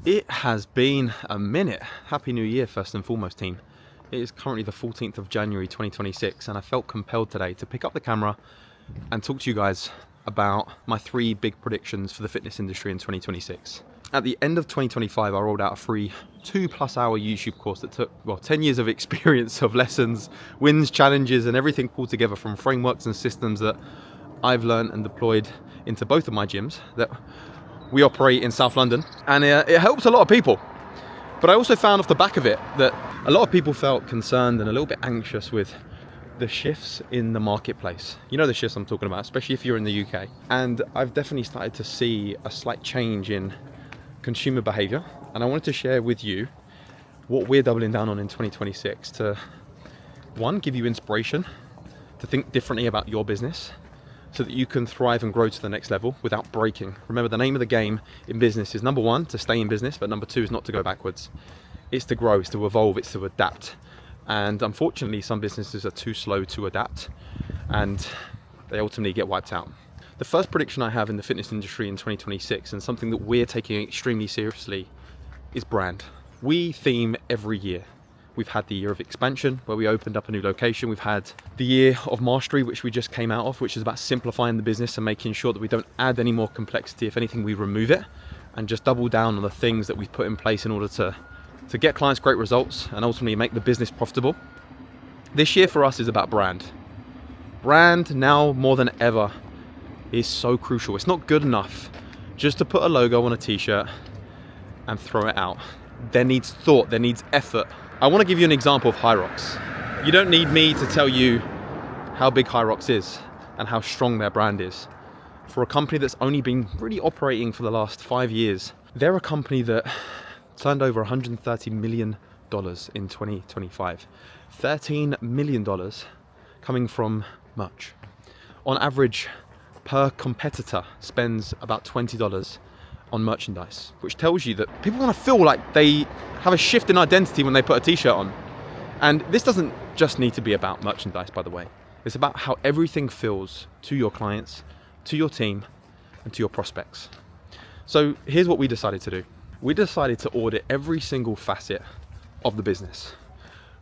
It has been a minute. Happy New Year, first and foremost, team. It is currently the 14th of January 2026, and I felt compelled today to pick up the camera and talk to you guys about my 3 big predictions for the fitness industry in 2026. At the end of 2025, I rolled out a free 2+ hour YouTube course that took, 10 years of experience of lessons, wins, challenges, and everything pulled together from frameworks and systems that I've learned and deployed into both of my gyms that we operate in South London, and it helps a lot of people. But I also found off the back of it that a lot of people felt concerned and a little bit anxious with the shifts in the marketplace. You know the shifts I'm talking about, especially if you're in the UK. And I've definitely started to see a slight change in consumer behavior. And I wanted to share with you what we're doubling down on in 2026 to, one, give you inspiration to think differently about your business, so that you can thrive and grow to the next level without breaking. Remember, the name of the game in business is, number 1, to stay in business, but number 2 is not to go backwards. It's to grow, it's to evolve, it's to adapt. And unfortunately, some businesses are too slow to adapt, and they ultimately get wiped out. The first prediction I have in the fitness industry in 2026, and something that we're taking extremely seriously, is brand. We theme every year. We've had the year of expansion, where we opened up a new location. We've had the year of mastery, which we just came out of, which is about simplifying the business and making sure that we don't add any more complexity. If anything, we remove it and just double down on the things that we've put in place in order to get clients great results and ultimately make the business profitable. This year for us is about brand. Brand now more than ever is so crucial. It's not good enough just to put a logo on a t-shirt and throw it out. There needs thought, there needs effort. I want to give you an example of Hyrox. You don't need me to tell you how big Hyrox is and how strong their brand is. For a company that's only been really operating for the last 5 years, they're a company that turned over $130 million in 2025. $13 million coming from merch. On average, per competitor spends about $20 on merchandise, which tells you that people want to feel like they have a shift in identity when they put a t-shirt on. And this doesn't just need to be about merchandise, by the way. It's about how everything feels to your clients, to your team, and to your prospects. So here's what we decided to do. We decided to audit every single facet of the business.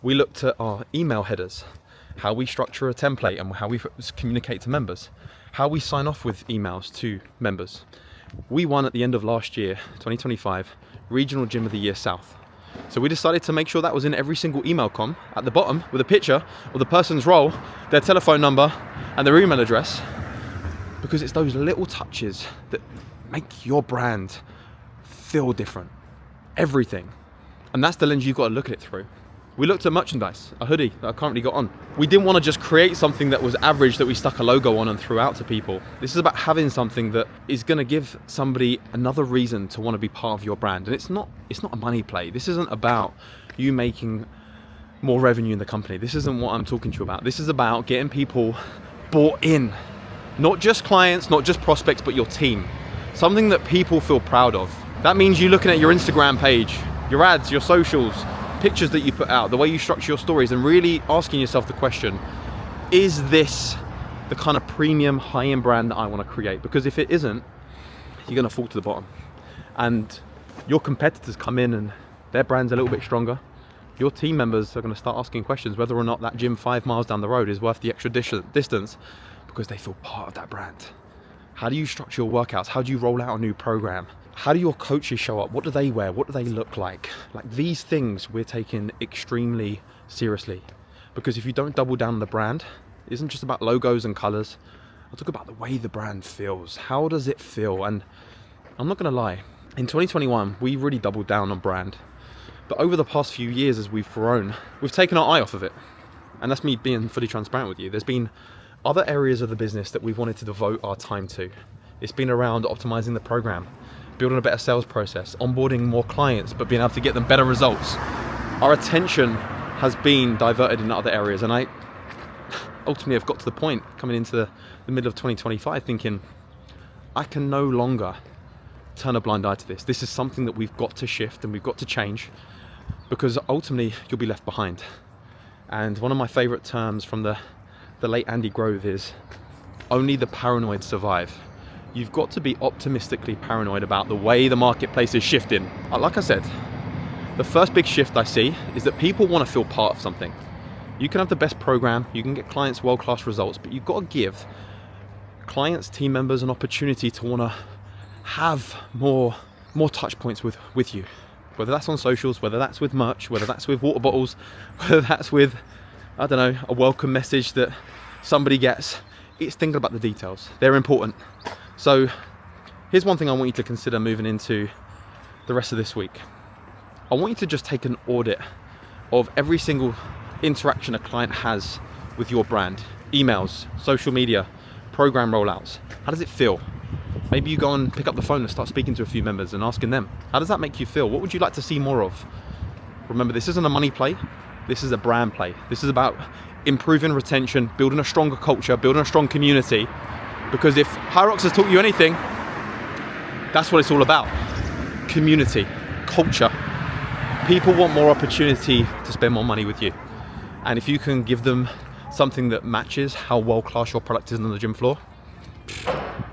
We looked at our email headers, how we structure a template and how we communicate to members, how we sign off with emails to members. We won at the end of last year, 2025, Regional Gym of the Year South. So we decided to make sure that was in every single email com at the bottom with a picture of the person's role, their telephone number and their email address, because it's those little touches that make your brand feel different. Everything. And that's the lens you've got to look at it through. We looked at merchandise, a hoodie that I currently got on. We didn't want to just create something that was average that we stuck a logo on and threw out to people. This is about having something that is going to give somebody another reason to want to be part of your brand. And it's not a money play. This isn't about you making more revenue in the company. This isn't what I'm talking to you about. This is about getting people bought in. Not just clients, not just prospects, but your team. Something that people feel proud of. That means you looking at your Instagram page, your ads, your socials, pictures that you put out, the way you structure your stories, and really asking yourself the question, is this the kind of premium high-end brand that I want to create? Because if it isn't, you're going to fall to the bottom. And your competitors come in and their brand's a little bit stronger. Your team members are going to start asking questions whether or not that gym 5 miles down the road is worth the extra distance, because they feel part of that brand. How do you structure your workouts? How do you roll out a new program? How do your coaches show up? What do they wear? What do they look like? Like, these things we're taking extremely seriously, because if you don't double down on the brand, it isn't just about logos and colors. I'll talk about the way the brand feels. How does it feel? And I'm not going to lie, in 2021, we really doubled down on brand. But over the past few years, as we've grown, we've taken our eye off of it. And that's me being fully transparent with you. There's been other areas of the business that we've wanted to devote our time to. It's been around optimizing the program, building a better sales process, onboarding more clients, but being able to get them better results. Our attention has been diverted in other areas, and I ultimately have got to the point coming into the middle of 2025 thinking, I can no longer turn a blind eye to this. This is something that we've got to shift and we've got to change, because ultimately you'll be left behind. And one of my favorite terms from the late Andy Grove is, only the paranoid survive. You've got to be optimistically paranoid about the way the marketplace is shifting. Like I said, the first big shift I see is that people want to feel part of something. You can have the best program, you can get clients world-class results, but you've got to give clients, team members an opportunity to want to have more touch points with you. Whether that's on socials, whether that's with merch, whether that's with water bottles, whether that's with, I don't know, a welcome message that somebody gets. It's thinking about the details. They're important. So here's one thing I want you to consider moving into the rest of this week. I want you to just take an audit of every single interaction a client has with your brand. Emails, social media, program rollouts. How does it feel? Maybe you go and pick up the phone and start speaking to a few members and asking them, how does that make you feel? What would you like to see more of? Remember, this isn't a money play. This is a brand play. This is about improving retention, building a stronger culture, building a strong community. Because if HYROX has taught you anything, that's what it's all about. Community, culture. People want more opportunity to spend more money with you. And if you can give them something that matches how world-class your product is on the gym floor,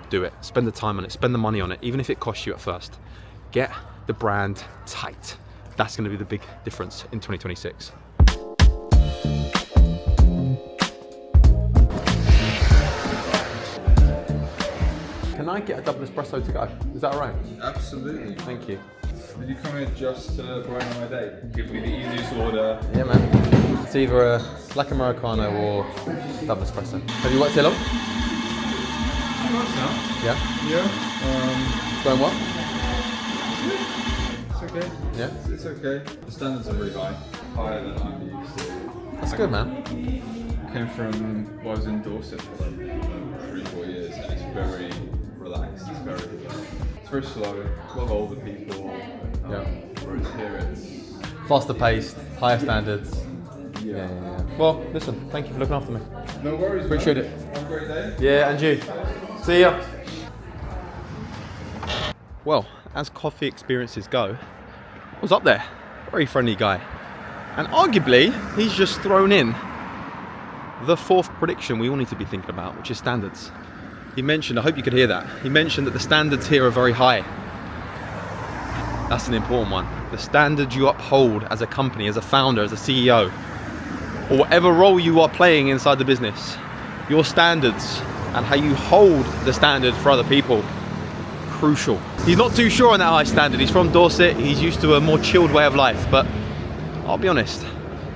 do it. Spend the time on it, spend the money on it, even if it costs you at first. Get the brand tight. That's going to be the big difference in 2026. Can I get a double espresso to go? Is that all right? Absolutely. Thank you. Did you come here just to brighten my day? Give me the easiest order. Yeah, man. It's either a black Americano or double espresso. Have you worked here long? Now? Yeah. Yeah. Going well? It's okay. Yeah. It's okay. The standards are really high. Higher than I'm used to. That's good, man. Came from, well, I was in Dorset for like 3-4 years, and it's very relaxed. It's very slow. A lot of older people. Yeah. Whereas here it's Faster paced, higher standards. yeah. Well, listen, thank you for looking after me. No worries. Appreciate man. it. Have a great day. Yeah, and you. See ya. Well, as coffee experiences go, I was up there. Very friendly guy. And arguably, he's just thrown in the fourth prediction we all need to be thinking about, which is standards. He mentioned, I hope you could hear that, he mentioned that the standards here are very high. That's an important one. The standards you uphold as a company, as a founder, as a CEO, or whatever role you are playing inside the business, your standards and how you hold the standard for other people, crucial. He's not too sure on that high standard. He's from Dorset, he's used to a more chilled way of life, but I'll be honest,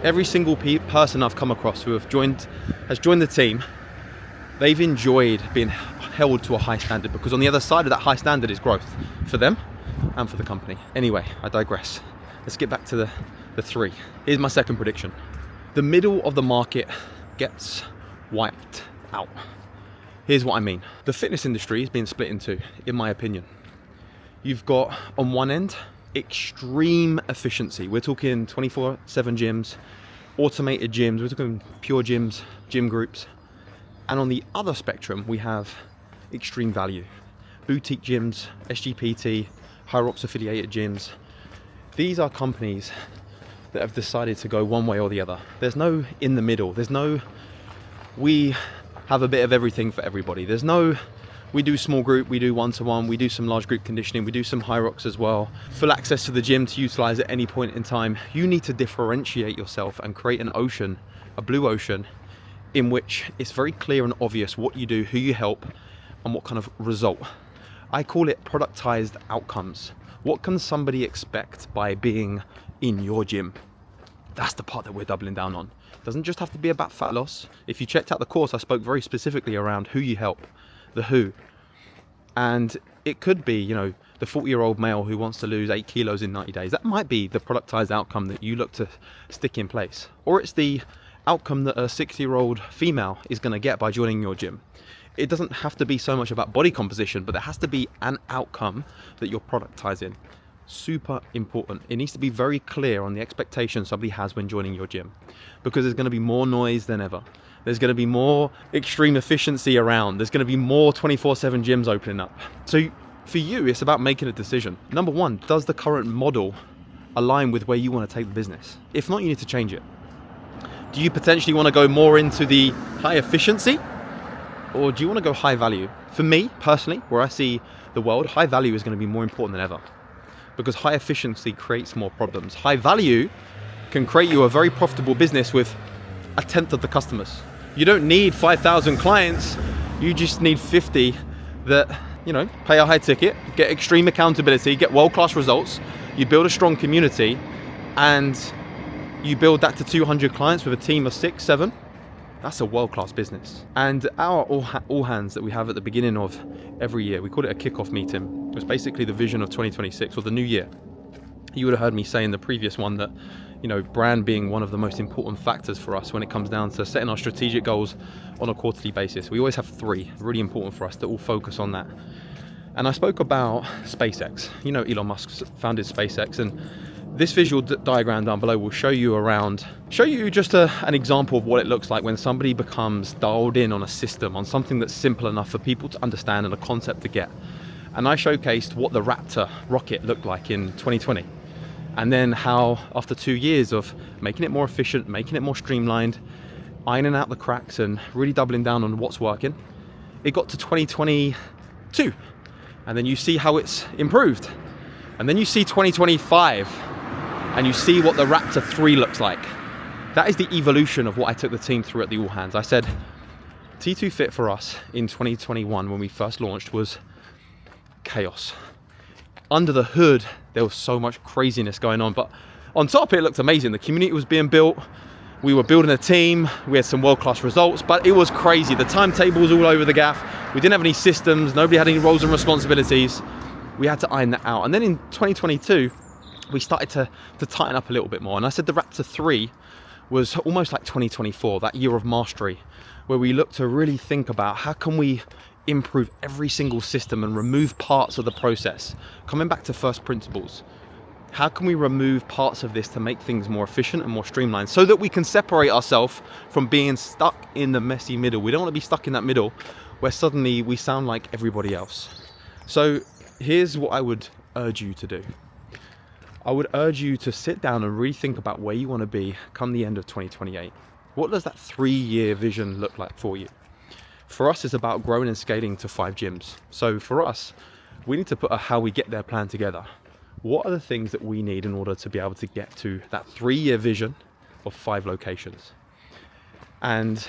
every single person I've come across who has joined the team, they've enjoyed being held to a high standard, because on the other side of that high standard is growth for them and for the company. Anyway, I digress. Let's get back to the three. Here's my second prediction. The middle of the market gets wiped out. Here's what I mean. The fitness industry is being split in two, in my opinion. You've got, on one end, extreme efficiency. We're talking 24/7 gyms, automated gyms, we're talking pure gyms, gym groups. And on the other spectrum, we have extreme value. Boutique gyms, SGPT, HYROX affiliated gyms. These are companies that have decided to go one way or the other. There's no in the middle. There's no, we have a bit of everything for everybody. There's no, we do small group, we do one-to-one, we do some large group conditioning, we do some HYROX as well. Full access to the gym to utilize at any point in time. You need to differentiate yourself and create an ocean, a blue ocean, in which it's very clear and obvious what you do, who you help, and what kind of result. I call it productized outcomes. What can somebody expect by being in your gym? That's the part that we're doubling down on. It doesn't just have to be about fat loss. If you checked out the course, I spoke very specifically around who you help, the who. And it could be, you know, the 40-year-old male who wants to lose 8 kilos in 90 days. That might be the productized outcome that you look to stick in place. Or it's the outcome that a 60-year-old female is going to get by joining your gym. It doesn't have to be so much about body composition, but there has to be an outcome that you're productizing. Super important. It needs to be very clear on the expectation somebody has when joining your gym, because there's going to be more noise than ever. There's going to be more extreme efficiency around. There's going to be more 24/7 gyms opening up. So for you, it's about making a decision. Number one, does the current model align with where you want to take the business? If not, you need to change it. Do you potentially want to go more into the high efficiency, or do you want to go high value? For me, personally, where I see the world, high value is going to be more important than ever, because high efficiency creates more problems. High value can create you a very profitable business with a tenth of the customers. You don't need 5,000 clients, you just need 50 that, you know, pay a high ticket, get extreme accountability, get world-class results. You build a strong community, and you build that to 200 clients with a team of 6, 7. That's a world-class business. And our all hands that we have at the beginning of every year, we call it a kickoff meeting. It's basically the vision of 2026 or the new year. You would have heard me say in the previous one that, you know, brand being one of the most important factors for us when it comes down to setting our strategic goals on a quarterly basis. We always have 3 really important for us that all focus on that. And I spoke about SpaceX. You know, Elon Musk founded SpaceX, and this visual diagram down below will show you just an example of what it looks like when somebody becomes dialed in on a system, on something that's simple enough for people to understand and a concept to get. And I showcased what the Raptor rocket looked like in 2020. And then how, after 2 years of making it more efficient, making it more streamlined, ironing out the cracks and really doubling down on what's working, it got to 2022. And then you see how it's improved. And then you see 2025, and you see what the Raptor 3 looks like. That is the evolution of what I took the team through at the All Hands. I said, T2 Fit for us in 2021, when we first launched, was chaos. Under the hood, there was so much craziness going on, but on top it looked amazing. The community was being built, we were building a team, we had some world-class results, but it was crazy. The timetable was all over the gaff. We didn't have any systems, nobody had any roles and responsibilities. We had to iron that out. And then in 2022, we started to tighten up a little bit more. And I said the Raptor 3 was almost like 2024, that year of mastery, where we looked to really think about how can we improve every single system and remove parts of the process. Coming back to first principles, how can we remove parts of this to make things more efficient and more streamlined so that we can separate ourselves from being stuck in the messy middle? We don't want to be stuck in that middle where suddenly we sound like everybody else. So here's what I would urge you to do. I would urge you to sit down and really think about where you want to be come the end of 2028. What does that 3-year vision look like for you? For us, it's about growing and scaling to 5 gyms. So for us, we need to put a how we get there plan together. What are the things that we need in order to be able to get to that 3-year vision of 5 locations? And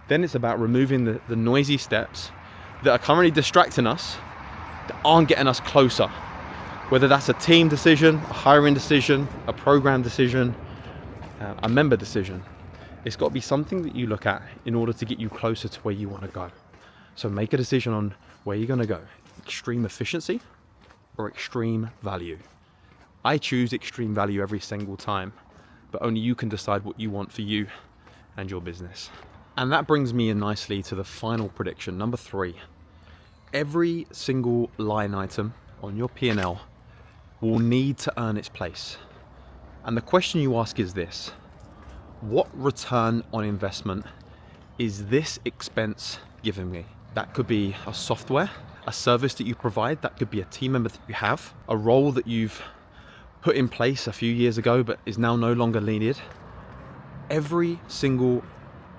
then it's about removing the noisy steps that are currently distracting us, that aren't getting us closer. Whether that's a team decision, a hiring decision, a program decision, a member decision. It's got to be something that you look at in order to get you closer to where you want to go. So make a decision on where you're going to go. Extreme efficiency or extreme value. I choose extreme value every single time, but only you can decide what you want for you and your business. And that brings me in nicely to the final prediction, number 3. Every single line item on your P&L will need to earn its place. And the question you ask is this: what return on investment is this expense giving me? That could be a software, a service that you provide, that could be a team member that you have, a role that you've put in place a few years ago but is now no longer needed. Every single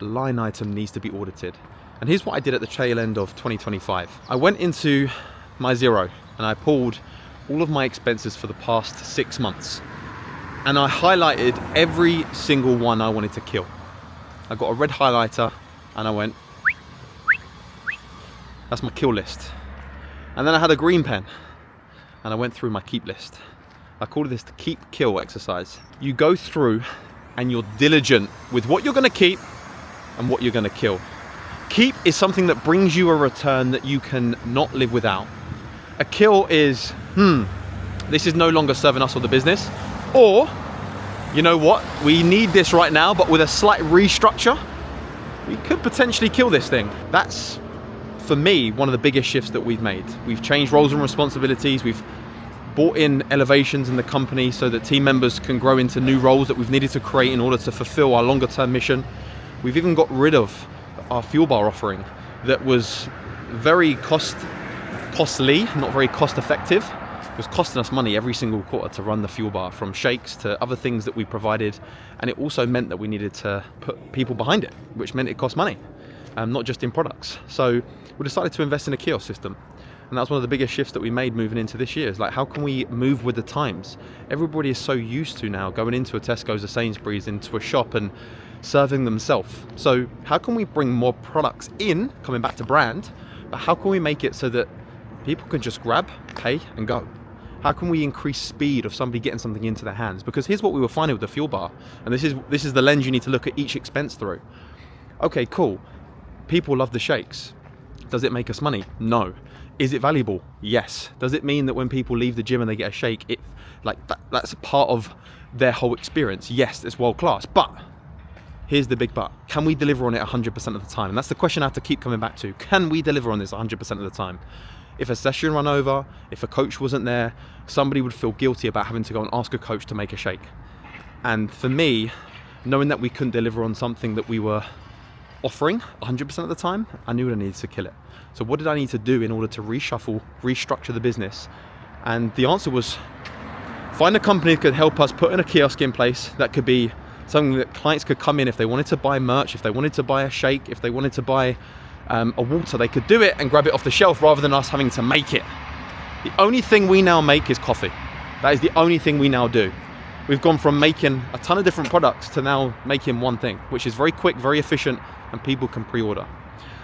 line item needs to be audited. And here's what I did at the tail end of 2025. I went into my Xero and I pulled all of my expenses for the past 6 months. And I highlighted every single one I wanted to kill. I got a red highlighter and I went, that's my kill list. And then I had a green pen and I went through my keep list. I call this the keep kill exercise. You go through and you're diligent with what you're gonna keep and what you're gonna kill. Keep is something that brings you a return that you can not live without. A kill is, this is no longer serving us or the business. Or, you know what, we need this right now, but with a slight restructure, we could potentially kill this thing. That's, for me, one of the biggest shifts that we've made. We've changed roles and responsibilities. We've brought in elevations in the company so that team members can grow into new roles that we've needed to create in order to fulfill our longer term mission. We've even got rid of our fuel bar offering that was very costly, not very cost effective. It was costing us money every single quarter to run the fuel bar, from shakes to other things that we provided. And it also meant that we needed to put people behind it, which meant it cost money. not just in products. So we decided to invest in a kiosk system. And that was one of the biggest shifts that we made moving into this year. Is like, how can we move with the times? Everybody is so used to now going into a Tesco's, a Sainsbury's, into a shop and serving themselves. So how can we bring more products in, coming back to brand, but how can we make it so that people can just grab, pay and go? How can we increase speed of somebody getting something into their hands? Because here's what we were finding with the fuel bar, and this is the lens you need to look at each expense through. Okay, cool. People love the shakes. Does it make us money? No. Is it valuable? Yes. Does it mean that when people leave the gym and they get a shake, that's a part of their whole experience? Yes, it's world class. But here's the big but. Can we deliver on it 100% of the time? And that's the question I have to keep coming back to. Can we deliver on this 100% of the time? If a session ran over, if a coach wasn't there, somebody would feel guilty about having to go and ask a coach to make a shake. And for me, knowing that we couldn't deliver on something that we were offering 100% of the time, I knew I needed to kill it. So what did I need to do in order to reshuffle, restructure the business? And the answer was find a company that could help us put in a kiosk in place that could be something that clients could come in if they wanted to buy merch, if they wanted to buy a shake, if they wanted to buy a water, they could do it and grab it off the shelf rather than us having to make it. The only thing we now make is coffee. That is the only thing we now do. We've gone from making a ton of different products to now making one thing, which is very quick, very efficient, and people can pre-order.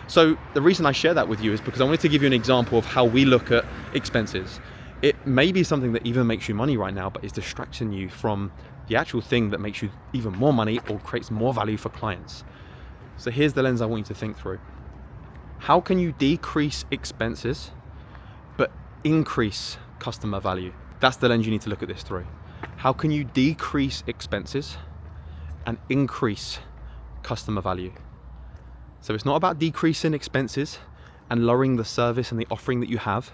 So the reason I share that with you is because I wanted to give you an example of how we look at expenses. It may be something that even makes you money right now, but is distracting you from the actual thing that makes you even more money or creates more value for clients. So here's the lens I want you to think through. How can you decrease expenses but increase customer value? That's the lens you need to look at this through. How can you decrease expenses and increase customer value? So it's not about decreasing expenses and lowering the service and the offering that you have.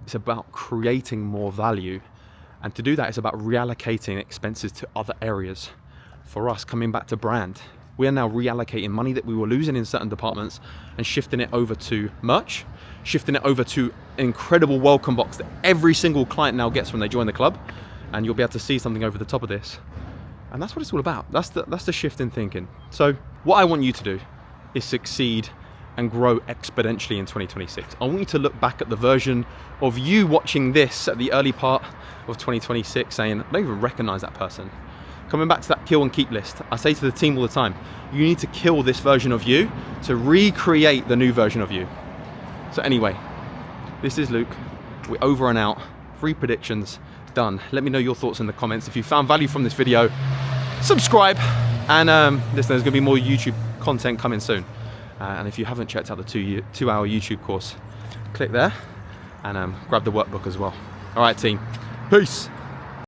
It's about creating more value. And to do that, it's about reallocating expenses to other areas. For us, coming back to brand, we are now reallocating money that we were losing in certain departments and shifting it over to merch, shifting it over to an incredible welcome box that every single client now gets when they join the club. And you'll be able to see something over the top of this. And that's what it's all about. That's the shift in thinking. So what I want you to do is succeed and grow exponentially in 2026. I want you to look back at the version of you watching this at the early part of 2026 saying, I don't even recognize that person. Coming back to that kill and keep list, I say to the team all the time, you need to kill this version of you to recreate the new version of you. So anyway, this is Luke. We're over and out. 3 predictions done. Let me know your thoughts in the comments. If you found value from this video, subscribe. And listen, there's gonna be more YouTube content coming soon. And if you haven't checked out the 2-hour YouTube course, click there and grab the workbook as well. All right, team. Peace.